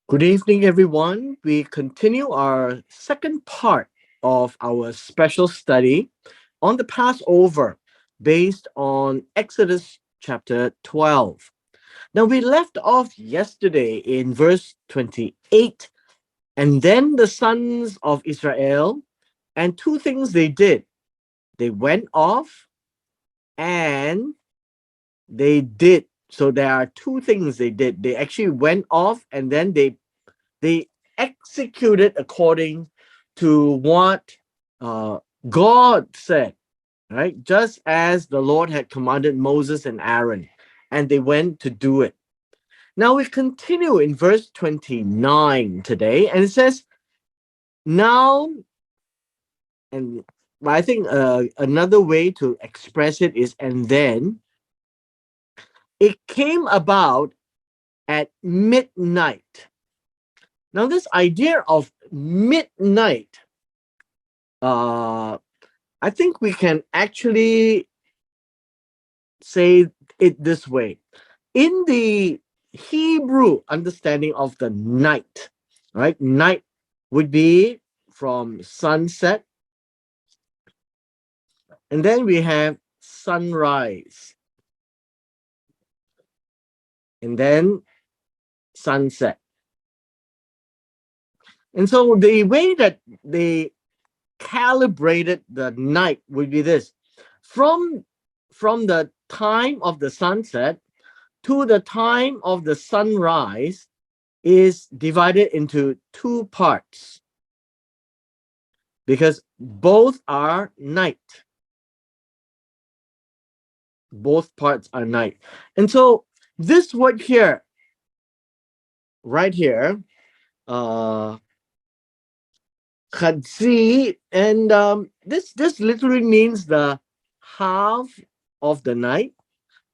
Good evening, everyone. We continue our second part of our special study on the Passover based on Exodus chapter 12. Now, we left off yesterday in verse 28, and then the sons of Israel, and two things they did. They went off and they did. So there are two things they did. They actually went off and then they executed according to what uh, God said, right? Just as the Lord had commanded Moses and Aaron, and they went to do it. Now we continue in verse 29 today, and it says, Now, and I think another way to express it is, and then it came about at midnight. Now, this idea of midnight, uh, I think we can actually say it this way. In the Hebrew understanding of the night, right? Night would be from sunset, and then we have sunrise, and then sunset. And so the way that they calibrated the night would be this: from from the time of the sunset to the time of the sunrise is divided into two parts because both are night. Both parts are night. And so this word here, right here, uh, khadzi, and this literally means the half of the night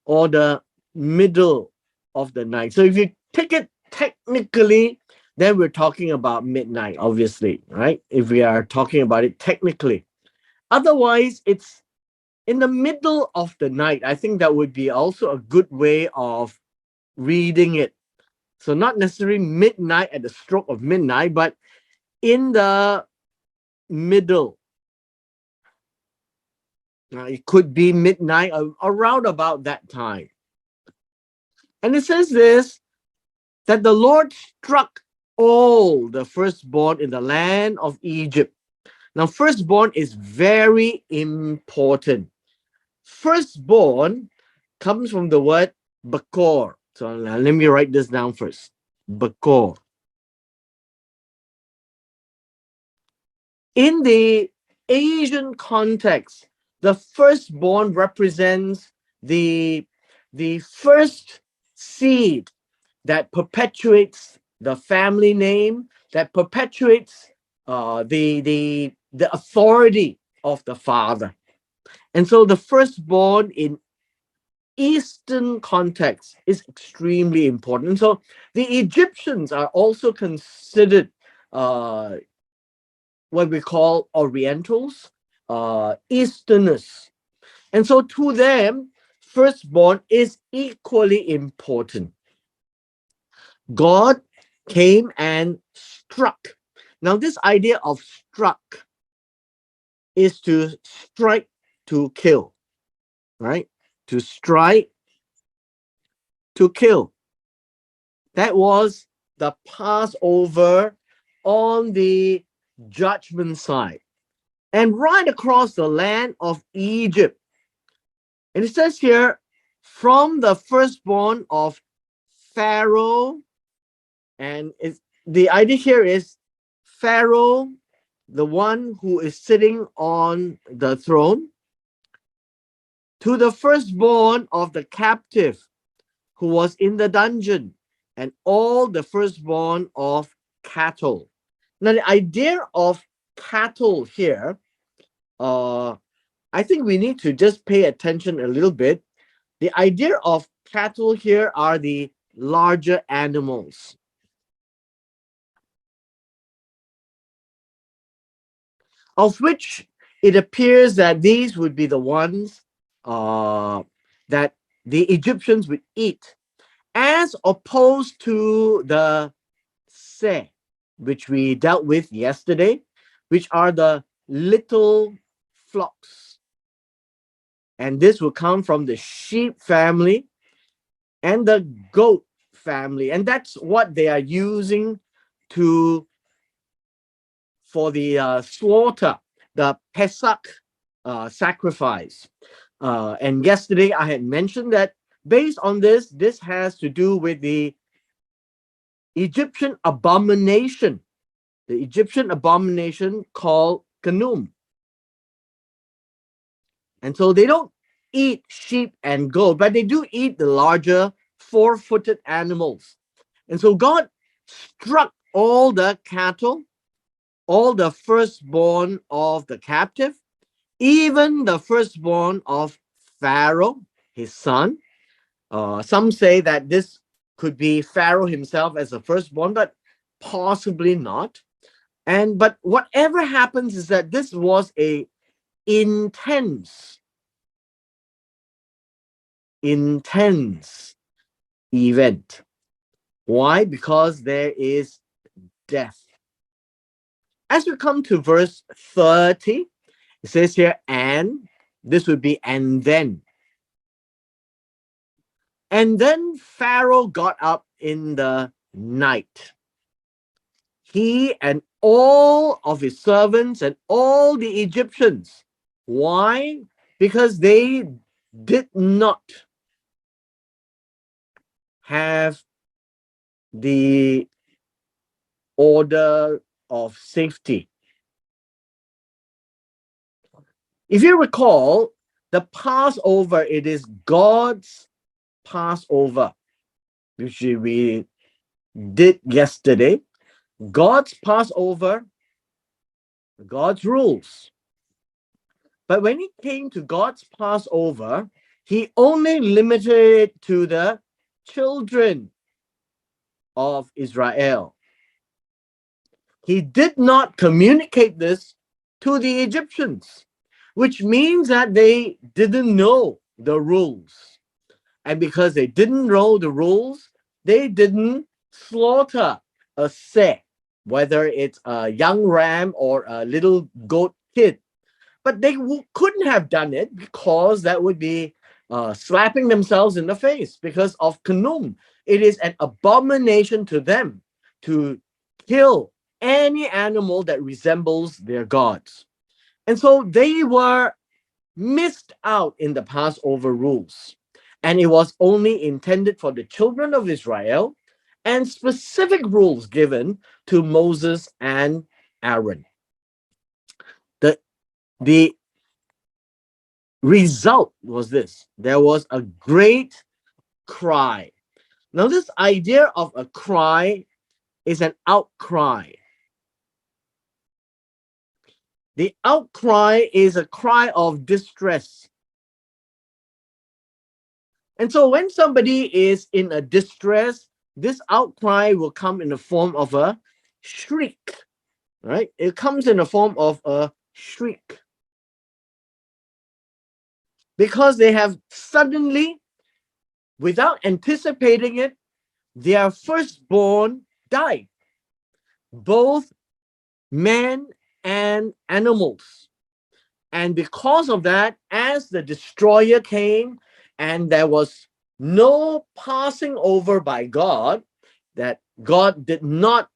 or the middle of the night. So if you take it technically, then we're talking about midnight, obviously, right? If we are talking about it technically. Otherwise, it's in the middle of the night. I think that would be also a good way of reading it. So not necessarily midnight at the stroke of midnight, but in the middle. It could be midnight around about that time. And it says this, that the Lord struck all the firstborn in the land of Egypt. Now, firstborn is very important. Firstborn comes from the word bakor. So let me write this down first. Bakor. In the Asian context, the firstborn represents the, the first seed that perpetuates the family name, that perpetuates the authority of the father. And so the firstborn in Eastern context is extremely important. And so the Egyptians are also considered uh, what we call Orientals, Easterners. And so to them, firstborn is equally important. God came and struck. Now, this idea of struck is to strike to kill, right? To strike to kill. That was the Passover on the judgment side. And right across the land of Egypt. And it says here, from the firstborn of Pharaoh, and the idea here is Pharaoh, the one who is sitting on the throne, to the firstborn of the captive who was in the dungeon, and all the firstborn of cattle. Now, the idea of cattle here, I think we need to just pay attention a little bit. The idea of cattle here are the larger animals. Of which it appears that these would be the ones that the Egyptians would eat, as opposed to the se, which we dealt with yesterday, which are the little flocks. And this will come from the sheep family and the goat family. And that's what they are using for the slaughter, the Pesach sacrifice. And yesterday I had mentioned that based on this has to do with the Egyptian abomination, called Kanum. And so they don't eat sheep and goat, but they do eat the larger four-footed animals. And so God struck all the cattle, all the firstborn of the captive, even the firstborn of Pharaoh, his son. Some say that this could be Pharaoh himself as a firstborn, but possibly not. But whatever happens is that this was a intense event. Why? Because there is death. As we come to verse 30, it says here, and this would be and then. And then Pharaoh got up in the night, he and all of his servants and all the Egyptians. Why? Because they did not have the order of safety. If you recall, the Passover, it is God's Passover, which we did yesterday. God's Passover, God's rules. But when it came to God's Passover, he only limited it to the children of Israel. He did not communicate this to the Egyptians, which means that they didn't know the rules. And because they didn't know the rules, they didn't slaughter a seh, whether it's a young ram or a little goat kid. But they couldn't have done it because that would be slapping themselves in the face because of Kanum. It is an abomination to them to kill any animal that resembles their gods. And so they were missed out in the Passover rules. And it was only intended for the children of Israel and specific rules given to Moses and Aaron. The result was this: there was a great cry. Now, this idea of a cry is an outcry. The outcry is a cry of distress. And so when somebody is in a distress, this outcry will come in the form of a shriek, right? It comes in the form of a shriek. Because they have suddenly, without anticipating it, their firstborn died, both men and animals. And because of that, as the destroyer came and there was no passing over by God, that God did not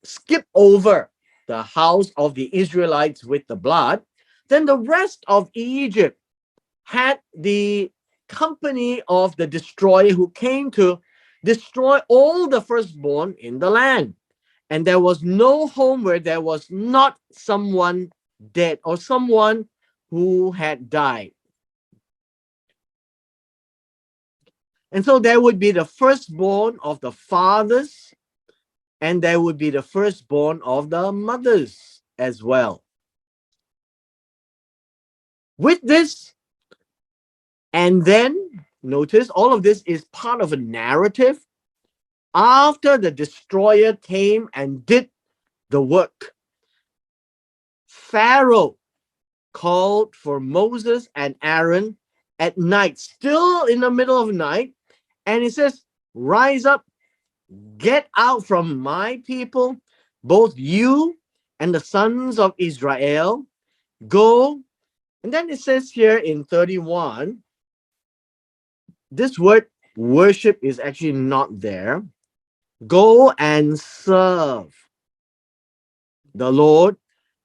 skip over the house of the Israelites with the blood, then the rest of Egypt had the company of the destroyer who came to destroy all the firstborn in the land. And there was no home where there was not someone dead or someone who had died. And so there would be the firstborn of the fathers, and there would be the firstborn of the mothers as well. With this, and then notice all of this is part of a narrative. After the destroyer came and did the work, Pharaoh called for Moses and Aaron at night, still in the middle of the night, and he says, rise up Get out from my people, both you and the sons of Israel. Go. And then it says here in 31, this word worship is actually not there. Go and serve the Lord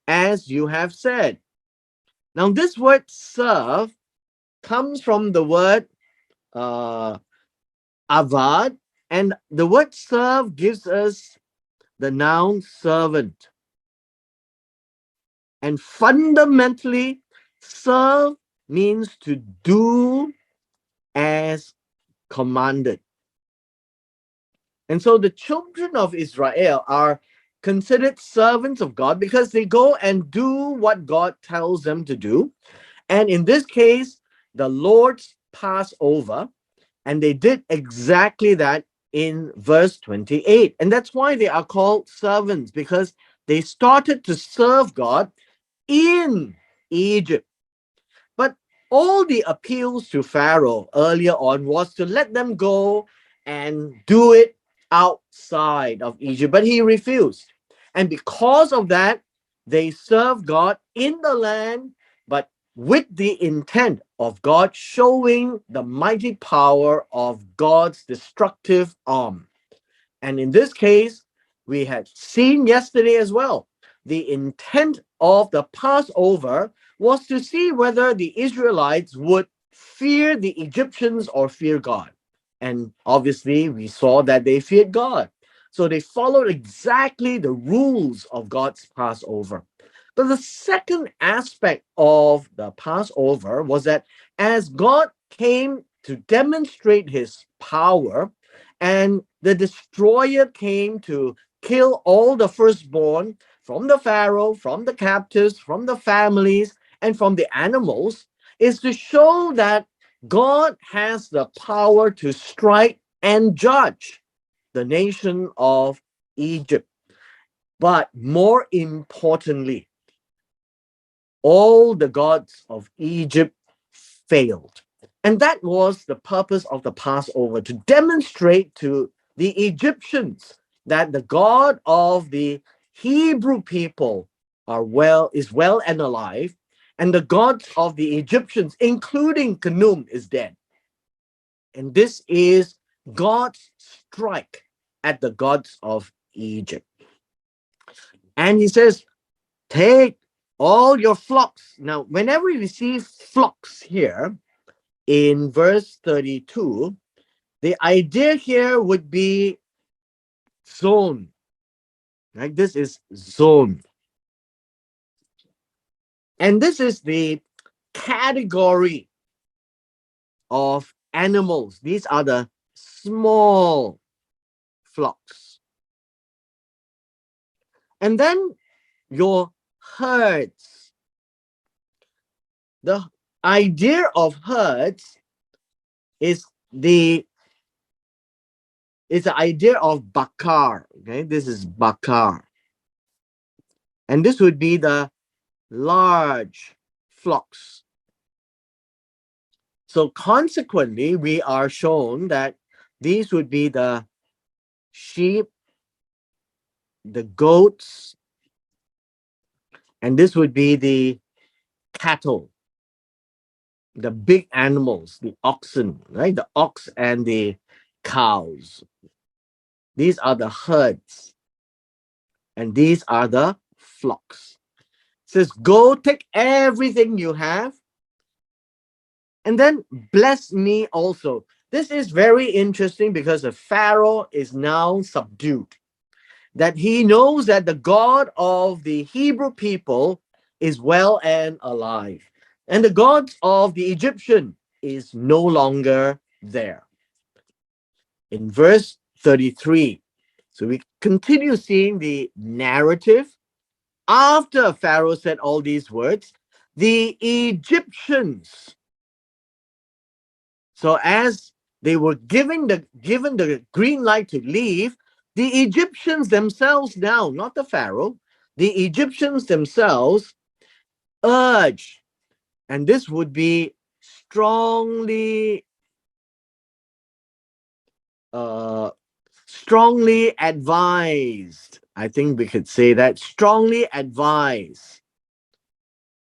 as you have said. Now, this word serve comes from the word uh, avad, and the word serve gives us the noun servant. And fundamentally, serve means to do as commanded. And so the children of Israel are considered servants of God because they go and do what God tells them to do. And in this case, the Lord's Passover, and they did exactly that in verse 28. And that's why they are called servants, because they started to serve God in Egypt. But all the appeals to Pharaoh earlier on was to let them go and do it outside of Egypt, but he refused. And because of that, they served God in the land, but with the intent of God showing the mighty power of God's destructive arm. And in this case, we had seen yesterday as well, the intent of the Passover was to see whether the Israelites would fear the Egyptians or fear God. And obviously, we saw that they feared God. So they followed exactly the rules of God's Passover. But the second aspect of the Passover was that as God came to demonstrate his power, and the destroyer came to kill all the firstborn from the Pharaoh, from the captives, from the families, and from the animals, is to show that God has the power to strike and judge the nation of Egypt. But more importantly, all the gods of Egypt failed. And that was the purpose of the Passover, to demonstrate to the Egyptians that the God of the Hebrew people is well and alive, and the gods of the Egyptians, including Canaan, is dead. And this is God's strike at the gods of Egypt. And he says, take all your flocks. Now, whenever we see flocks here in verse 32, the idea here would be zone. Right? This is zone. And this is the category of animals. These are the small flocks. And then your herds. The idea of herds is the idea of bakar. Okay, this is bakar. And this would be the large flocks. So consequently, we are shown that these would be the sheep, the goats, and this would be the cattle, the big animals, the oxen, right? The ox and the cows. These are the herds, and these are the flocks. It says, go take everything you have, and then bless me also. This is very interesting because the Pharaoh is now subdued. That he knows that the God of the Hebrew people is well and alive. And the God of the Egyptian is no longer there. In verse 33, so we continue seeing the narrative. After Pharaoh said all these words, the Egyptians, so as they were given the green light to leave, the Egyptians themselves now, not the Pharaoh, the Egyptians themselves urged, and this would be strongly uh, strongly advised. I think we could say that strongly advised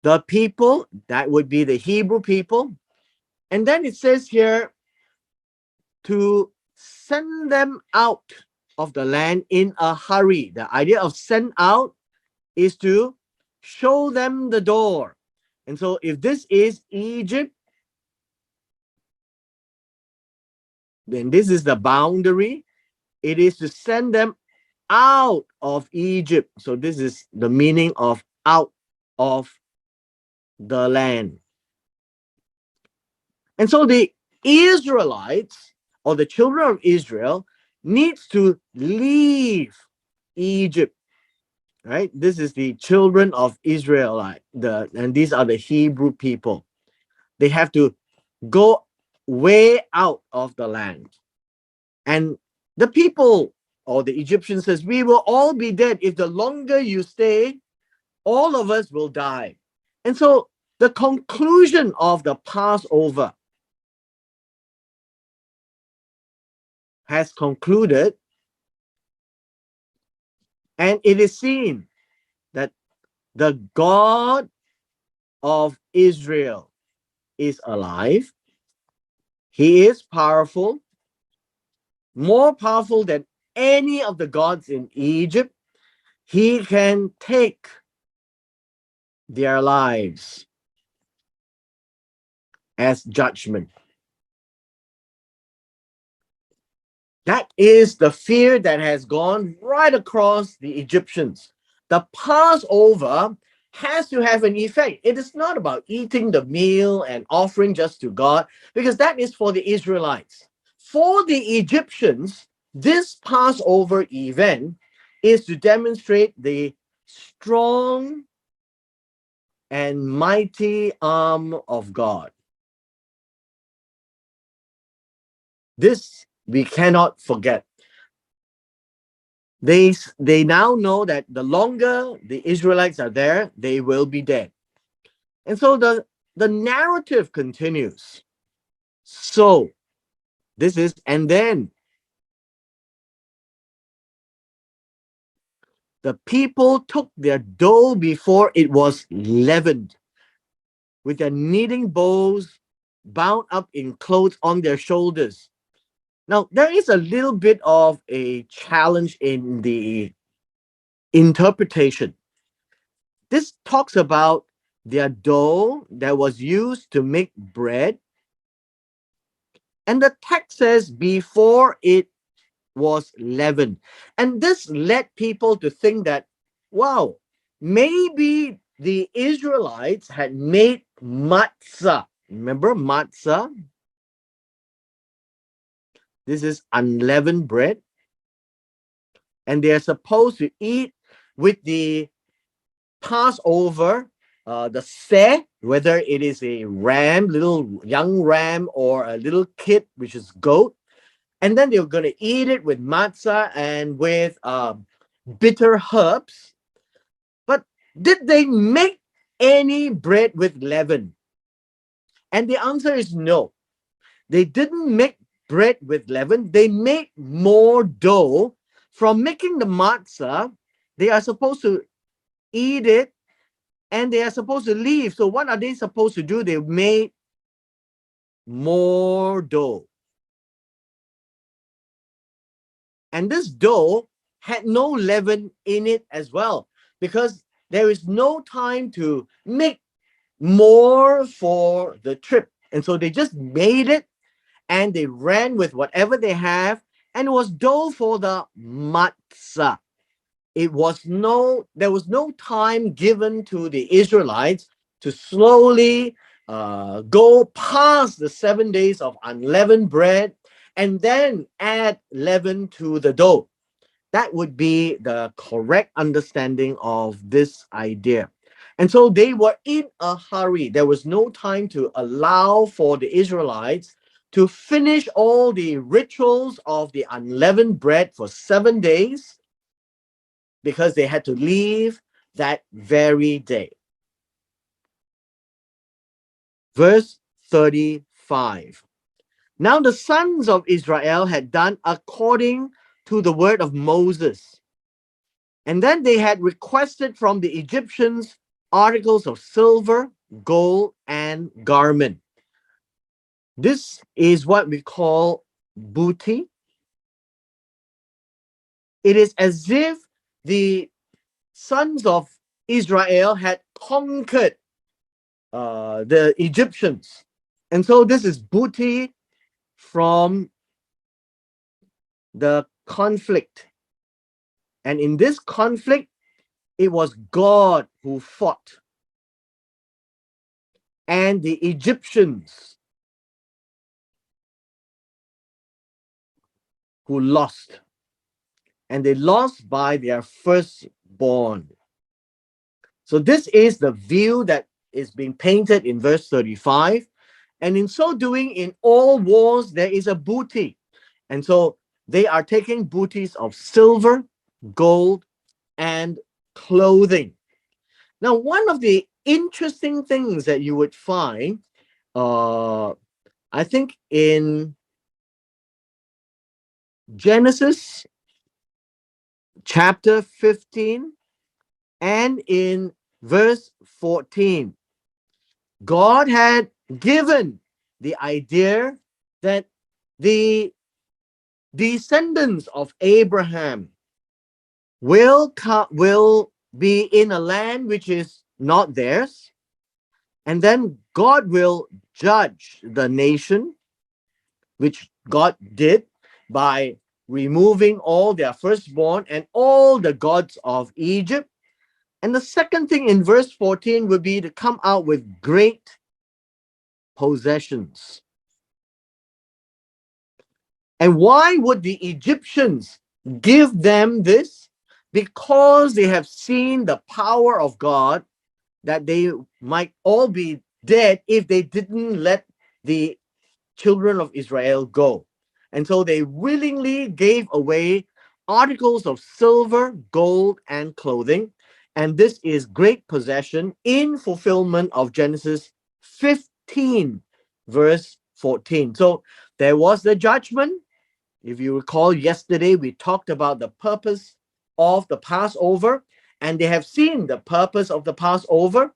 the people, that would be the Hebrew people. And then it says here to send them out of the land in a hurry. The idea of send out is to show them the door. And so if this is Egypt, then this is the boundary. It is to send them out of Egypt. So this is the meaning of out of the land. And so the Israelites or the children of Israel needs to leave Egypt, right? This is the children of Israelite, and these are the Hebrew people. They have to go way out of the land. And the people or the Egyptians says, we will all be dead. If the longer you stay, all of us will die. And so the conclusion of the Passover has concluded, and it is seen that the God of Israel is alive. He is powerful, more powerful than any of the gods in Egypt. He can take their lives as judgment. That is the fear that has gone right across the Egyptians. The Passover has to have an effect. It is not about eating the meal and offering just to God, because that is for the Israelites. For the Egyptians, this Passover event is to demonstrate the strong and mighty arm of God. This we cannot forget. They now know that the longer the Israelites are there, they will be dead. And so the narrative continues. So this is, and then the people took their dough before it was leavened, with their kneading bowls bound up in clothes on their shoulders. Now, there is a little bit of a challenge in the interpretation. This talks about their dough that was used to make bread. And the text says before it was leavened. And this led people to think that, wow, maybe the Israelites had made matzah. Remember matzah? This is unleavened bread. And they are supposed to eat with the Passover, the seh, whether it is a ram, little young ram, or a little kid, which is goat. And then they're going to eat it with matzah and with bitter herbs. But did they make any bread with leaven? And the answer is no. They didn't make bread with leaven. They made more dough. From making the matzah, they are supposed to eat it and they are supposed to leave. So what are they supposed to do? They made more dough. And this dough had no leaven in it as well, because there is no time to make more for the trip. And so they just made it and they ran with whatever they have, and it was dough for the matzah. There was no time given to the Israelites to slowly go past the 7 days of unleavened bread and then add leaven to the dough. That would be the correct understanding of this idea. And so they were in a hurry. There was no time to allow for the Israelites to finish all the rituals of the unleavened bread for 7 days, because they had to leave that very day. Verse 35. Now the sons of Israel had done according to the word of Moses. And then they had requested from the Egyptians articles of silver, gold, and garment. This is what we call booty. It is as if the sons of Israel had conquered the Egyptians. And so this is booty from the conflict. And in this conflict, it was God who fought and the Egyptians who lost. And they lost by their firstborn. So this is the view that is being painted in verse 35. And in so doing, in all wars, there is a booty. And so they are taking booties of silver, gold, and clothing. Now, one of the interesting things that you would find, I think in Genesis chapter 15 and in verse 14, God had given the idea that the descendants of Abraham will be in a land which is not theirs, and then God will judge the nation, which God did by removing all their firstborn and all the gods of Egypt. And the second thing in verse 14 would be to come out with great possessions. And why would the Egyptians give them this? Because they have seen the power of God, that they might all be dead if they didn't let the children of Israel go. And so they willingly gave away articles of silver, gold, and clothing. And this is great possession in fulfillment of Genesis 15, verse 14. So there was the judgment. If you recall, yesterday we talked about the purpose of the Passover, and they have seen the purpose of the Passover,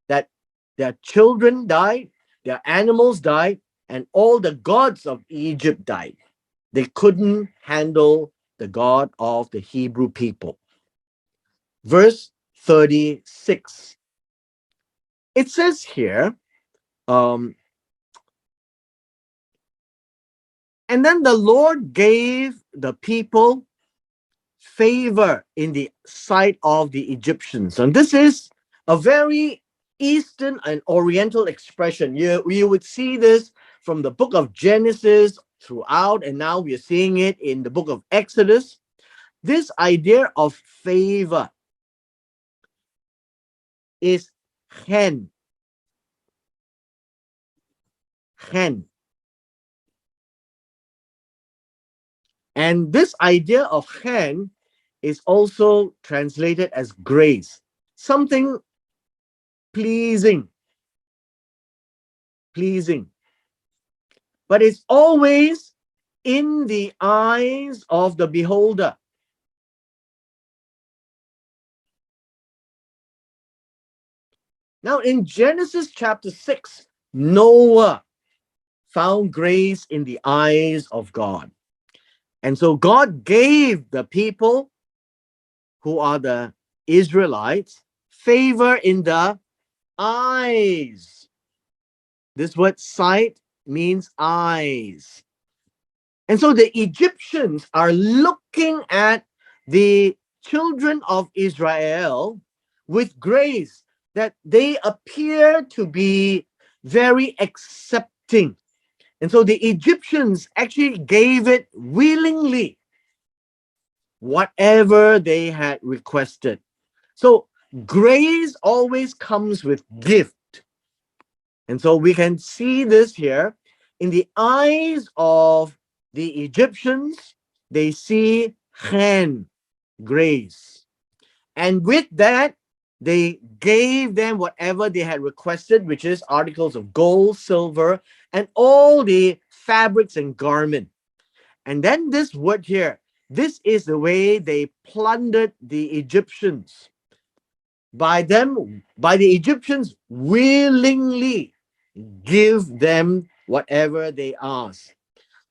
that their children died, their animals died, and all the gods of Egypt died. They couldn't handle the God of the Hebrew people. Verse 36. It says here, and then the Lord gave the people favor in the sight of the Egyptians. And this is a very Eastern and Oriental expression. You would see this from the book of Genesis throughout, and now we are seeing it in the book of Exodus. This idea of favor is chen. Chen. And this idea of chen is also translated as grace, something pleasing. Pleasing. But it's always in the eyes of the beholder. Now, in Genesis chapter 6, Noah found grace in the eyes of God. And so God gave the people who are the Israelites favor in the eyes. This word sight means eyes. And so the Egyptians are looking at the children of Israel with grace, that they appear to be very accepting. And so the Egyptians actually gave it willingly, whatever they had requested. So grace always comes with gift. And so we can see this here in the eyes of the Egyptians. They see chen, grace. And with that, they gave them whatever they had requested, which is articles of gold, silver, and all the fabrics and garment. And then this word here This is the way they plundered the Egyptians. By the Egyptians willingly give them whatever they ask.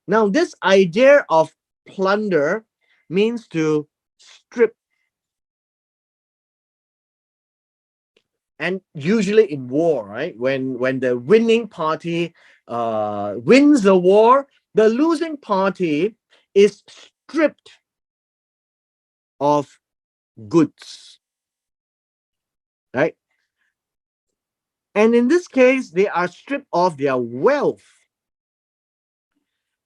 Now, this idea of plunder means to strip, and usually in war, right? When the winning party wins the war, the losing party is stripped of goods, right? And in this case, they are stripped of their wealth.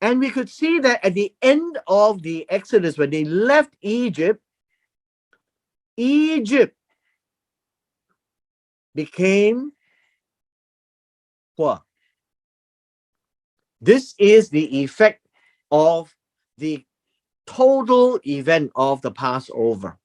And we could see that at the end of the Exodus, when they left Egypt, Egypt became poor. This is the effect of the total event of the Passover.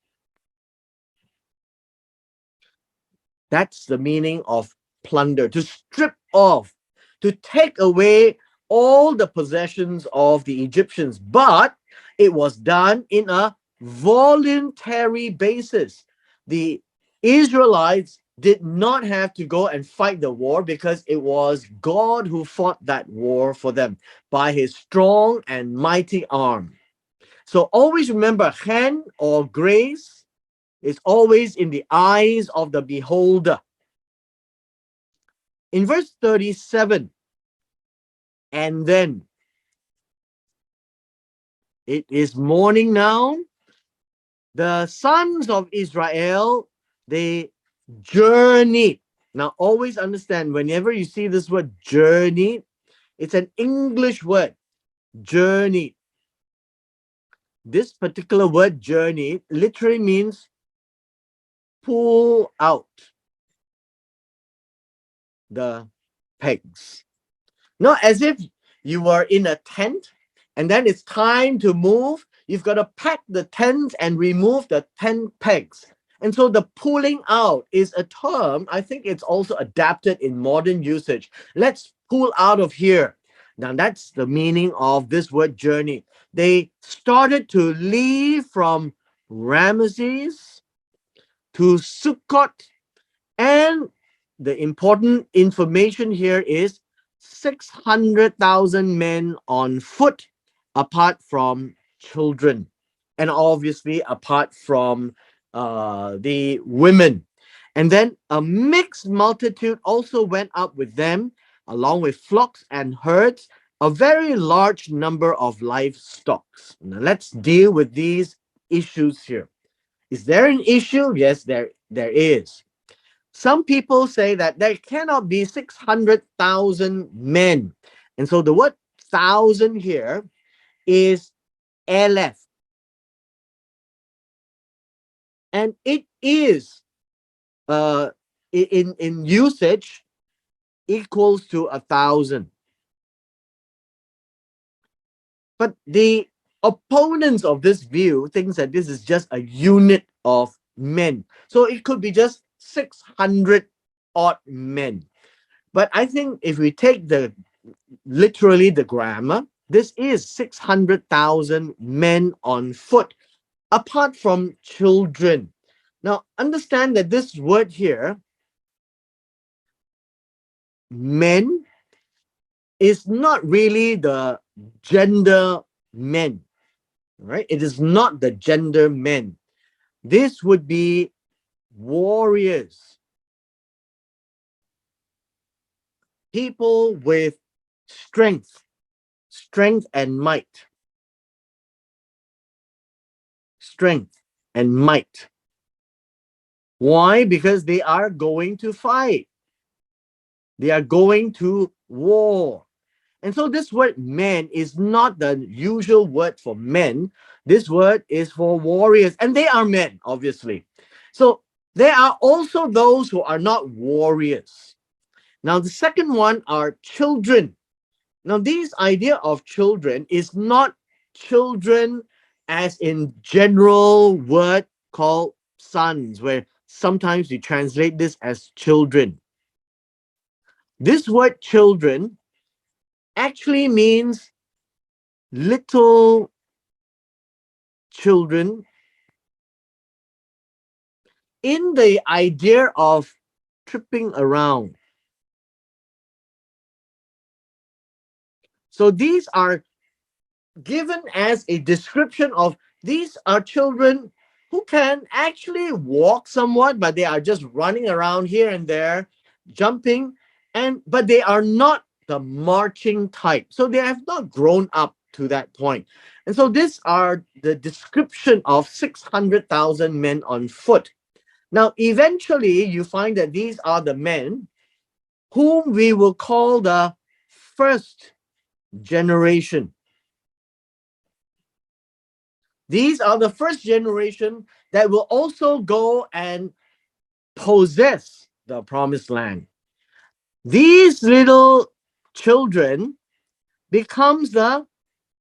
That's the meaning of plunder, to strip off, to take away all the possessions of the Egyptians. But it was done in a voluntary basis. The Israelites did not have to go and fight the war because it was God who fought that war for them by his strong and mighty arm. So always remember, hand or grace is always in the eyes of the beholder. In verse 37, and then it is morning now, the sons of Israel, they journeyed. Now, always understand, whenever you see this word journey, it's an English word, journey. This particular word journey literally means pull out the pegs. Not as if you were in a tent and then it's time to move. You've got to pack the tent and remove the tent pegs. And so the pulling out is a term, I think it's also adapted in modern usage. Let's pull out of here. Now that's the meaning of this word journey. They started to leave from Ramesses to Sukkot, and the important information here is 600,000 men on foot, apart from children, and obviously apart from the women. And then a mixed multitude also went up with them, along with flocks and herds, a very large number of livestock. Now let's deal with these issues here. Is there an issue? Yes, there is. Some people say that there cannot be 600,000 men. And so the word thousand here is elef. And it is in usage equals to 1,000. But the opponents of this view thinks that this is just a unit of men. So it could be just 600 odd men. But I think if we take literally the grammar, this is 600,000 men on foot, apart from children. Now, understand that this word here, men, is not really the gender men, right? It is not the gender men. This would be warriors, people with strength, strength and might, strength and might. Why? Because they are going to fight. They are going to war. And so this word men is not the usual word for men. This word is for warriors, and they are men, obviously. So there are also those who are not warriors. Now, the second one are children. Now, this idea of children is not children as in general word called sons, where sometimes we translate this as children. This word children actually means little children in the idea of tripping around. So these are given as a description of these are children who can actually walk somewhat, but they are just running around here and there, jumping, and but they are not the marching type. So they have not grown up to that point. And so these are the description of 600,000 men on foot. Now, eventually, you find that these are the men whom we will call the first generation. These are the first generation that will also go and possess the promised land. These little children becomes the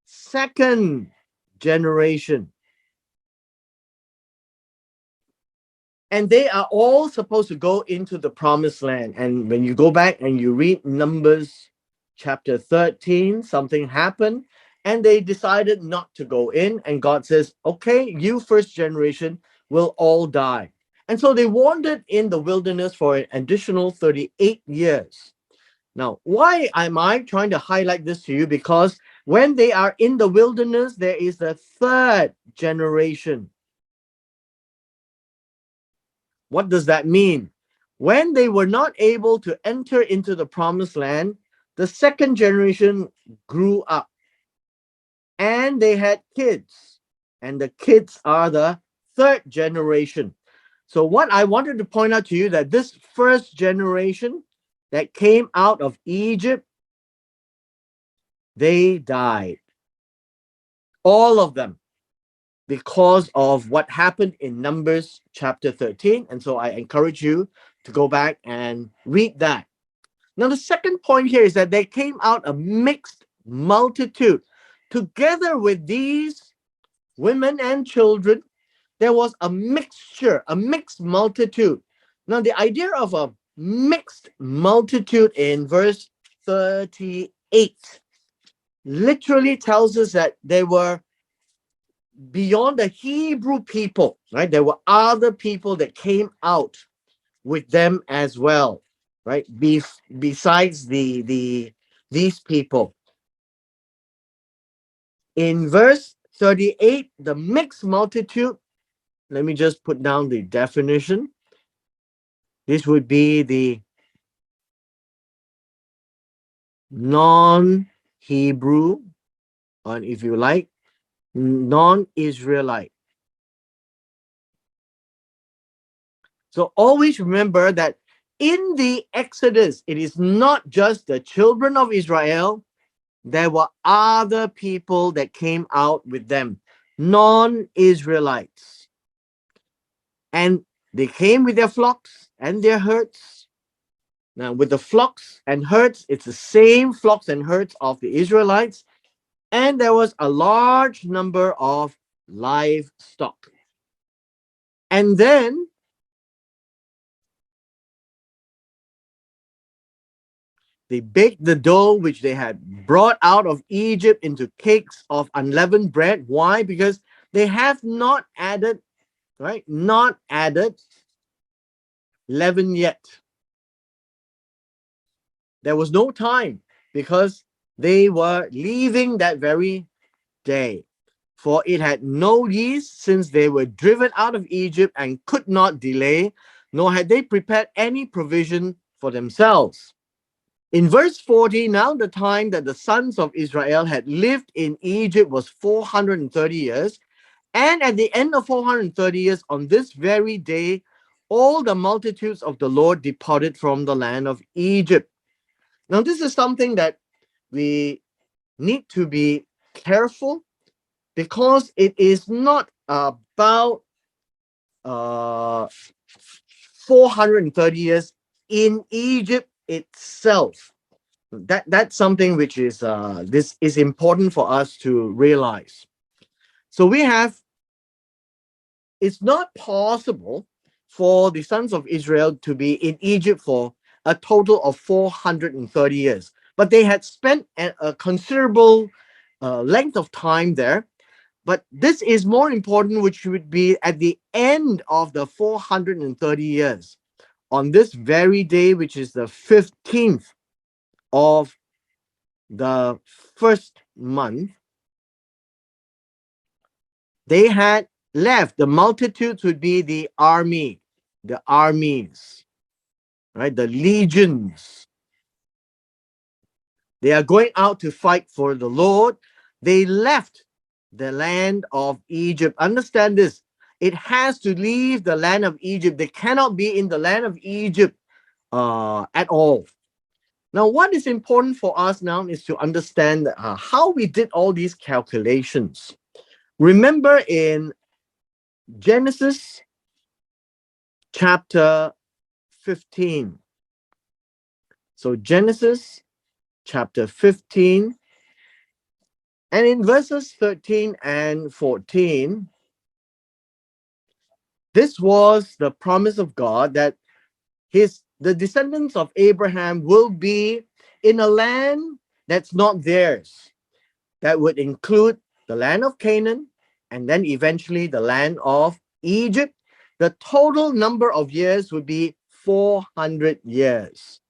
second generation. And they are all supposed to go into the promised land. And when you go back and you read Numbers chapter 13, something happened and they decided not to go in. And God says, okay, you first generation will all die. And so they wandered in the wilderness for an additional 38 years. Now, why am I trying to highlight this to you? Because when they are in the wilderness, there is the third generation. What does that mean? When they were not able to enter into the promised land, the second generation grew up and they had kids, and the kids are the third generation. So, what I wanted to point out to you that this first generation that came out of Egypt, they died, all of them, because of what happened in Numbers chapter 13. And so I encourage you to go back and read that. Now, the second point here is that they came out a mixed multitude. Together with these women and children, there was a mixture, a mixed multitude. Now, the idea of a mixed multitude in verse 38 literally tells us that they were beyond the Hebrew people, right? There were other people that came out with them as well, right? Besides these people. In verse 38, the mixed multitude, let me just put down the definition. This would be the non-Hebrew, or if you like, non-Israelite. So always remember that in the Exodus, it is not just the children of Israel, there were other people that came out with them, non-Israelites. And they came with their flocks and their herds. Now, with the flocks and herds, it's the same flocks and herds of the Israelites. And there was a large number of livestock. And then they baked the dough which they had brought out of Egypt into cakes of unleavened bread. Why? Because they have not added, right? Not added leaven yet. There was no time because they were leaving that very day. For it had no yeast, since they were driven out of Egypt and could not delay, nor had they prepared any provision for themselves. In verse 40, now the time that the sons of Israel had lived in Egypt was 430 years. And at the end of 430 years, on this very day, all the multitudes of the Lord departed from the land of Egypt. Now, this is something that we need to be careful, because it is not about 430 years in Egypt itself. That's something which is this is important for us to realize. So we have, it's not possible for the sons of Israel to be in Egypt for a total of 430 years, but they had spent a considerable length of time there. But this is more important, which would be at the end of the 430 years. On this very day, which is the 15th of the first month, they had left. The multitudes would be the army, the armies, right? The legions. They are going out to fight for the Lord. They left the land of Egypt. Understand this. It has to leave the land of Egypt. They cannot be in the land of Egypt at all. Now, what is important for us now is to understand how we did all these calculations. Remember in Genesis chapter 15. So, Genesis chapter 15, and in verses 13 and 14, this was the promise of God that the descendants of Abraham will be in a land that's not theirs. That would include the land of Canaan and then eventually the land of Egypt. The total number of years would be 400 years.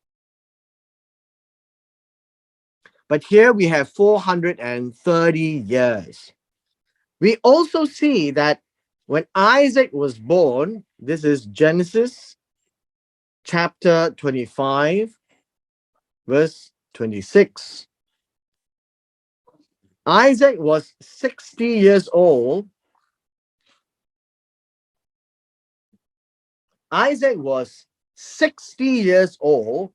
But here we have 430 years. We also see that when Isaac was born, this is Genesis chapter 25, verse 26. Isaac was 60 years old. Isaac was 60 years old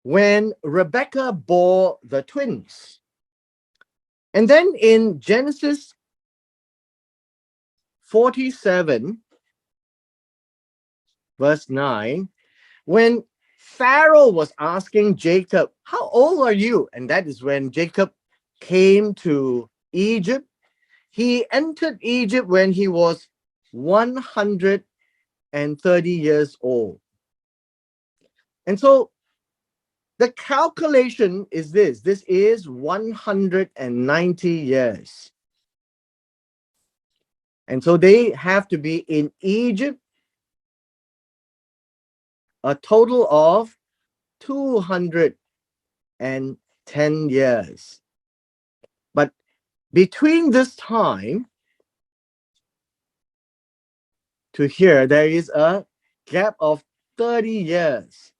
when Rebekah bore the twins. And then in Genesis 47, verse 9, when Pharaoh was asking Jacob, "How old are you?" And that is when Jacob came to Egypt. He entered Egypt when he was 130 years old. And so the calculation is this is 190 years. And so they have to be in Egypt a total of 210 years. But between this time to here, there is a gap of 30 years.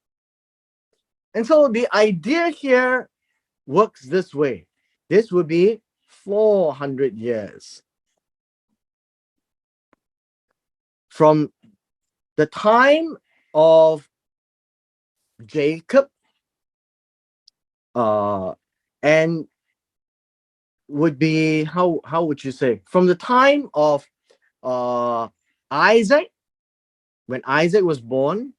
And so the idea here works this way. This would be 400 years. From the time of Jacob and would be, how would you say, from the time of Isaac, when Isaac was born,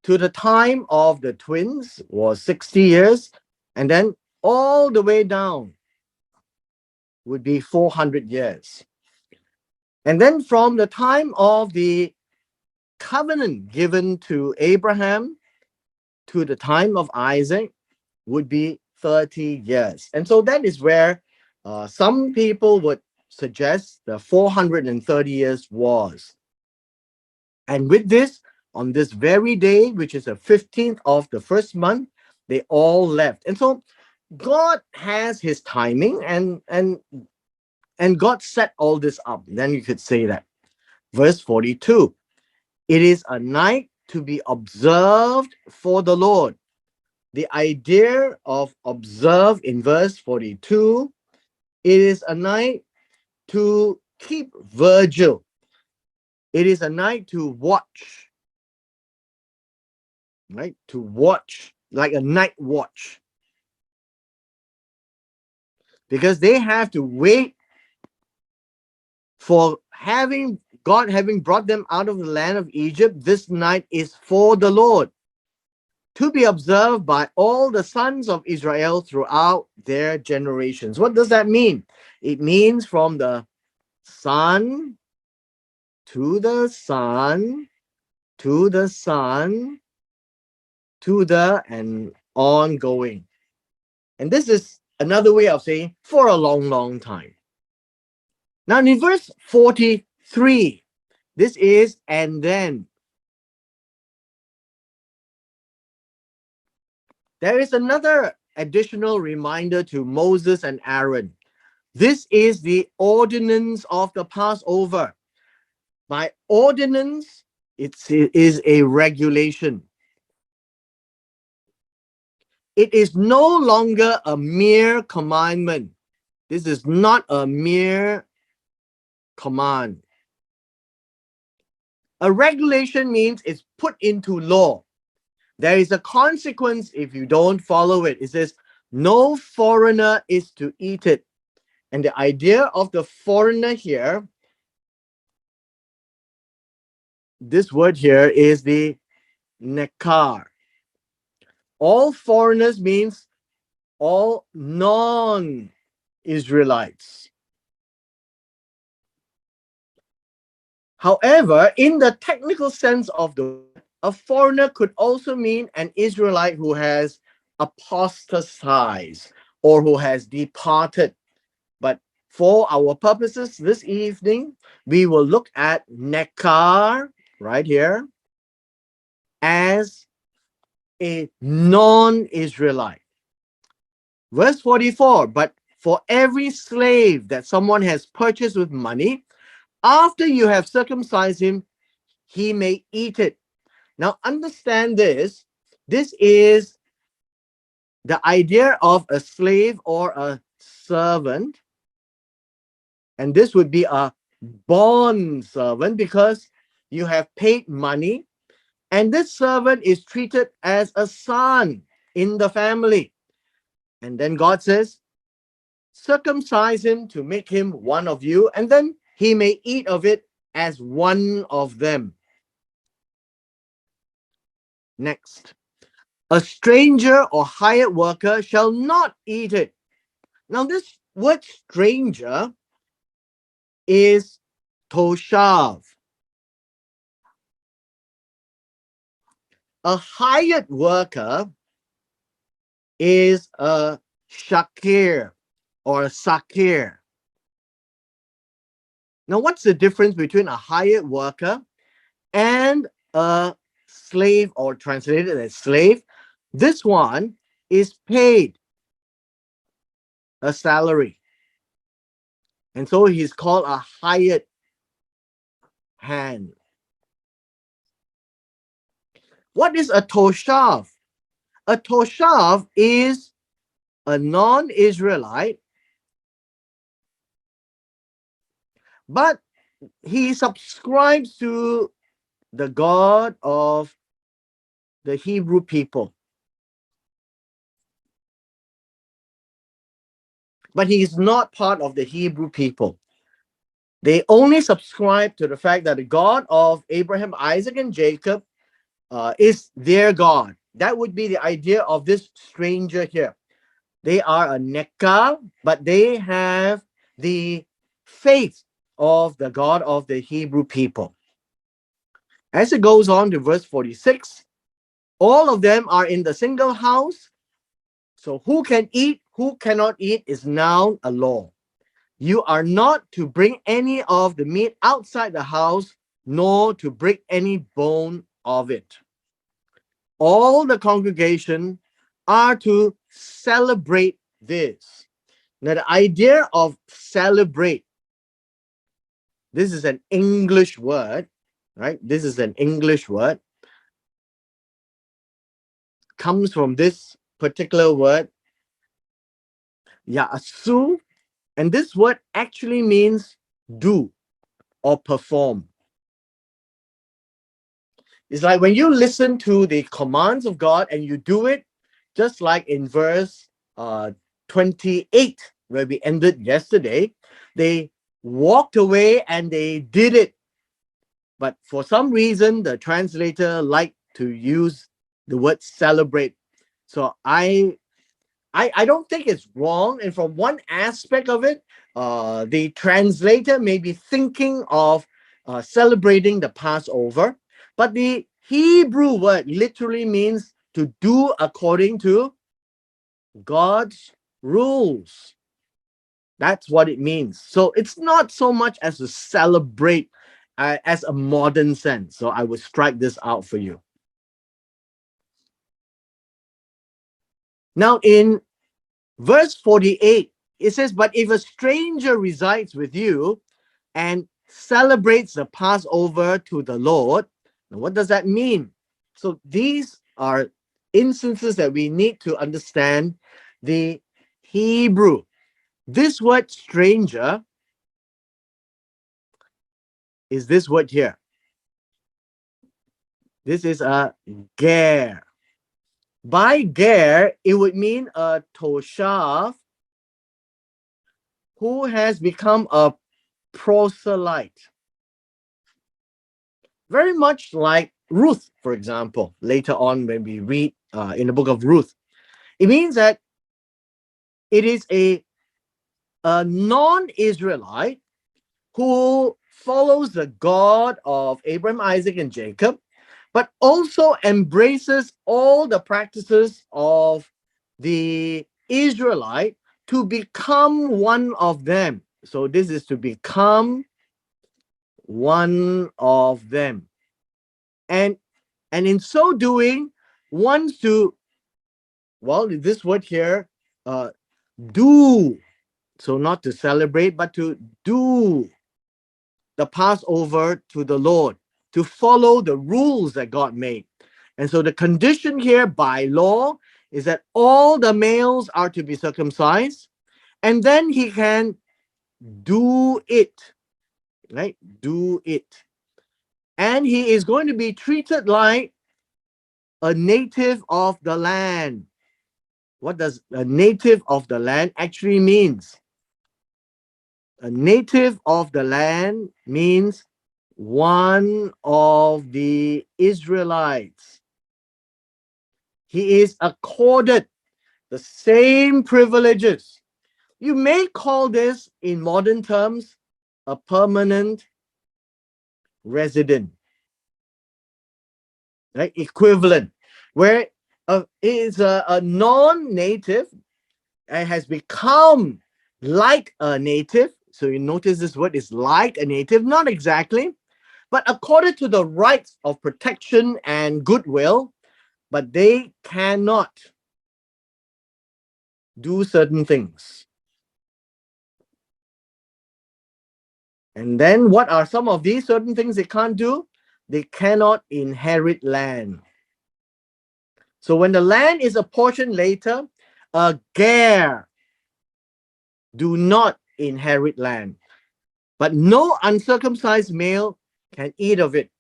to the time of the twins was 60 years, and then all the way down would be 400 years. And then from the time of the covenant given to Abraham to the time of Isaac would be 30 years. And so that is where some people would suggest the 430 years was. And with this, on this very day, which is the 15th of the first month, they all left. And so God has his timing, and God set all this up. Then you could say that. Verse 42, it is a night to be observed for the Lord. The idea of observe in verse 42, it is a night to keep vigil. It is a night to watch, right? To watch, like a night watch. Because they have to wait for God having brought them out of the land of Egypt. This night is for the Lord, to be observed by all the sons of Israel throughout their generations. What does that mean? It means from the sun to the sun to the sun to the and ongoing. And this is another way of saying for a long, long time. Now, in verse 43, this is and then. There is another additional reminder to Moses and Aaron. This is the ordinance of the Passover. By ordinance, it is a regulation. It is no longer a mere commandment. This is not a mere command. A regulation means it's put into law. There is a consequence if you don't follow it. It says, no foreigner is to eat it. And the idea of the foreigner here, this word here is the nekar. All foreigners means all non-Israelites. However, in the technical sense of the word, a foreigner could also mean an Israelite who has apostatized or who has departed. But for our purposes this evening, we will look at nekar right here as a non-Israelite. Verse 44, but for every slave that someone has purchased with money, after you have circumcised him, he may eat it. Now understand this. This is the idea of a slave or a servant. And this would be a bond servant because you have paid money. And this servant is treated as a son in the family. And then God says, circumcise him to make him one of you, and then he may eat of it as one of them. Next, a stranger or hired worker shall not eat it. Now, this word stranger is toshav. A hired worker is a shakir or a sakir. Now, what's the difference between a hired worker and a slave, or translated as slave? This one is paid a salary. And so he's called a hired hand. What is a toshav? A toshav is a non-Israelite, but he subscribes to the God of the Hebrew people. But he is not part of the Hebrew people. They only subscribe to the fact that the God of Abraham, Isaac, and Jacob is their God. That would be the idea of this stranger here. They are a nekar, but they have the faith of the God of the Hebrew people. As it goes on to verse 46, all of them are in the single house. So who can eat, who cannot eat is now a law. You are not to bring any of the meat outside the house, nor to break any bone of it. All the congregation are to celebrate this. Now, the idea of celebrate, this is an English word, right? This is an English word. Comes from this particular word, ya'asu, and this word actually means do or perform. It's like when you listen to the commands of God and you do it, just like in verse 28, where we ended yesterday, they walked away and they did it. But for some reason, the translator liked to use the word celebrate. So I don't think it's wrong. And from one aspect of it, the translator may be thinking of celebrating the Passover. But the Hebrew word literally means to do according to God's rules. That's what it means. So it's not so much as to celebrate as a modern sense. So I would strike this out for you. Now, in verse 48, it says, "But if a stranger resides with you and celebrates the Passover to the Lord," now what does that mean? So these are instances that we need to understand the Hebrew. This word stranger is this word here. This is a ger. By ger, it would mean a toshav who has become a proselyte. Very much like Ruth, for example, later on when we read in the book of Ruth. It means that it is a non-Israelite who follows the God of Abraham, Isaac, and Jacob, but also embraces all the practices of the Israelite to become one of them. So this is to become one of them. And in so doing, wants to, well, this word here, do. So not to celebrate, but to do the Passover to the Lord, to follow the rules that God made. And so the condition here by law is that all the males are to be circumcised, and then he can do it, right? Do it. And he is going to be treated like a native of the land. What does a native of the land actually means? A native of the land means one of the Israelites. He is accorded the same privileges. You may call this, in modern terms, a permanent resident, right? Equivalent, where it is a non-native and has become like a native. So you notice this word is like a native, not exactly, but according to the rights of protection and goodwill, but they cannot do certain things. And then what are some of these certain things they can't do? They cannot inherit land. So when the land is apportioned later, a ger do not inherit land, but no uncircumcised male can eat of it.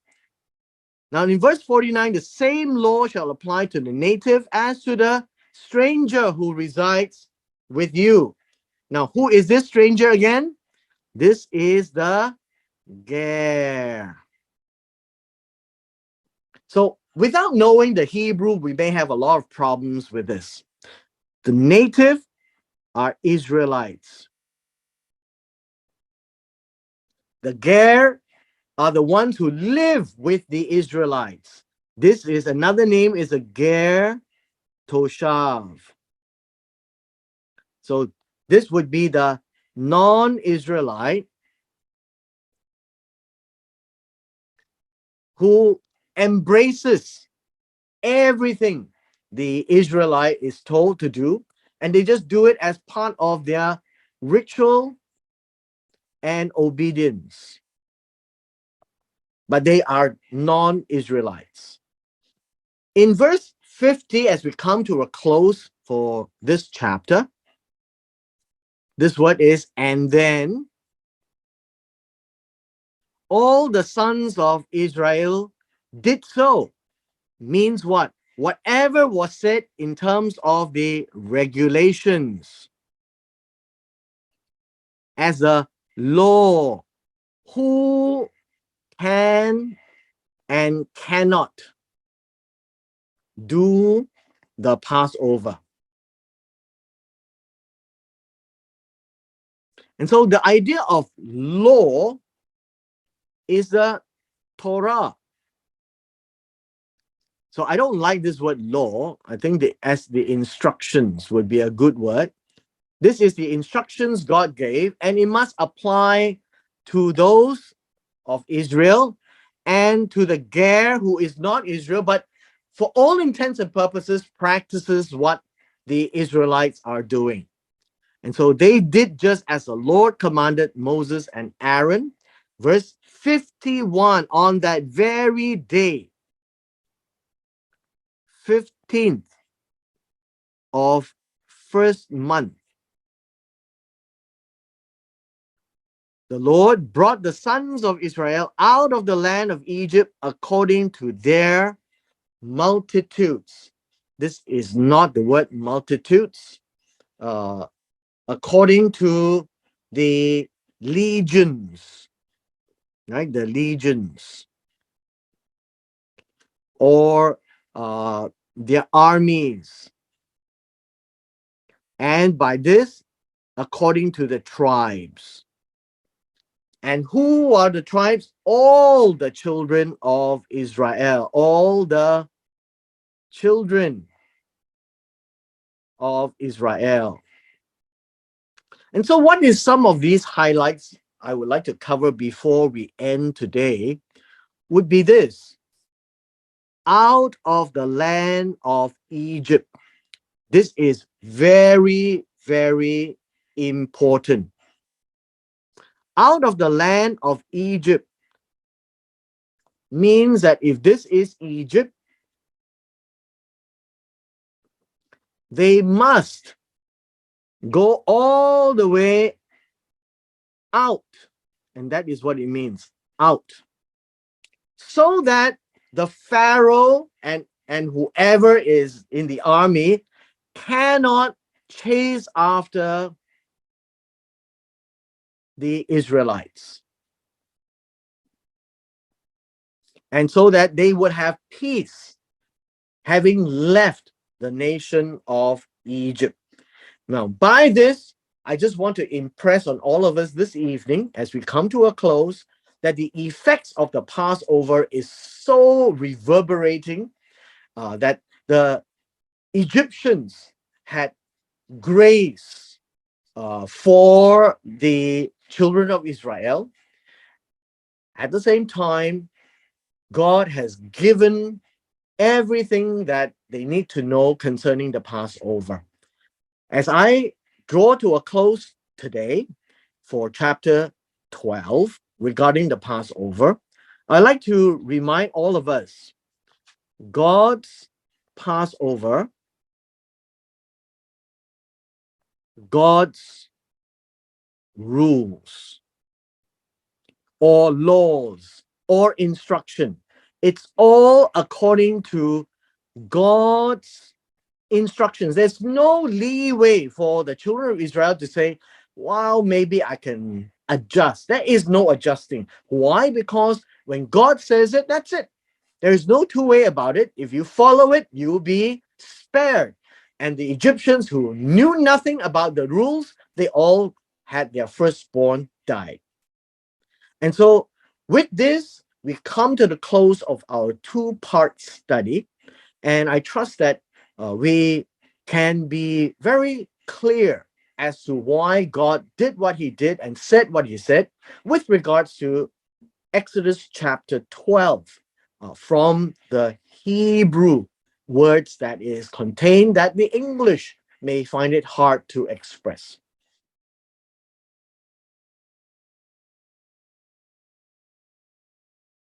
Now in verse 49, the same law shall apply to the native as to the stranger who resides with you. Now, who is this stranger again? This is the ger. So without knowing the Hebrew, we may have a lot of problems with this. The native are Israelites. The ger are the ones who live with the Israelites. This is another name is a ger toshav. So this would be the non-Israelite who embraces everything the Israelite is told to do, and they just do it as part of their ritual and obedience. But they are non-Israelites. In verse 50, as we come to a close for this chapter, this word is, and then all the sons of Israel did so. Means what? Whatever was said in terms of the regulations as a law, who can and cannot do the Passover. And so the idea of law is the Torah. So I don't like this word law. I think the instructions would be a good word. This is the instructions God gave, and it must apply to those of Israel and to the Ger who is not Israel, but for all intents and purposes, practices what the Israelites are doing. And so they did just as the Lord commanded Moses and Aaron. Verse 51, on that very day, 15th of first month, the Lord brought the sons of Israel out of the land of Egypt according to their multitudes. This is not the word multitudes. Uh, according to the legions, right? The legions or their armies. And by this, according to the tribes. And who are the tribes? All the children of Israel. All the children of Israel. And so, what is some of these highlights I would like to cover before we end today? Would be this: out of the land of Egypt. This is very, very important. Out of the land of Egypt means that if this is Egypt, they must go all the way out. And that is what it means, out. So that the Pharaoh and whoever is in the army cannot chase after the Israelites. And so that they would have peace, having left the nation of Egypt. Now, by this, I just want to impress on all of us this evening, as we come to a close, that the effects of the Passover is so reverberating that the Egyptians had grace for the children of Israel. At the same time, God has given everything that they need to know concerning the Passover. As I draw to a close today for chapter 12 regarding the Passover, I'd like to remind all of us God's Passover, God's rules or laws or instruction. It's all according to God's instructions. There's no leeway for the children of Israel to say, well, maybe I can adjust. There is no adjusting. Why? Because when God says it, that's it. There is no two way about it. If you follow it, you will be spared. And the Egyptians who knew nothing about the rules, they all had their firstborn die. And so with this, we come to the close of our two-part study. And I trust that we can be very clear as to why God did what he did and said what he said with regards to Exodus chapter 12 from the Hebrew words that is contained that the English may find it hard to express.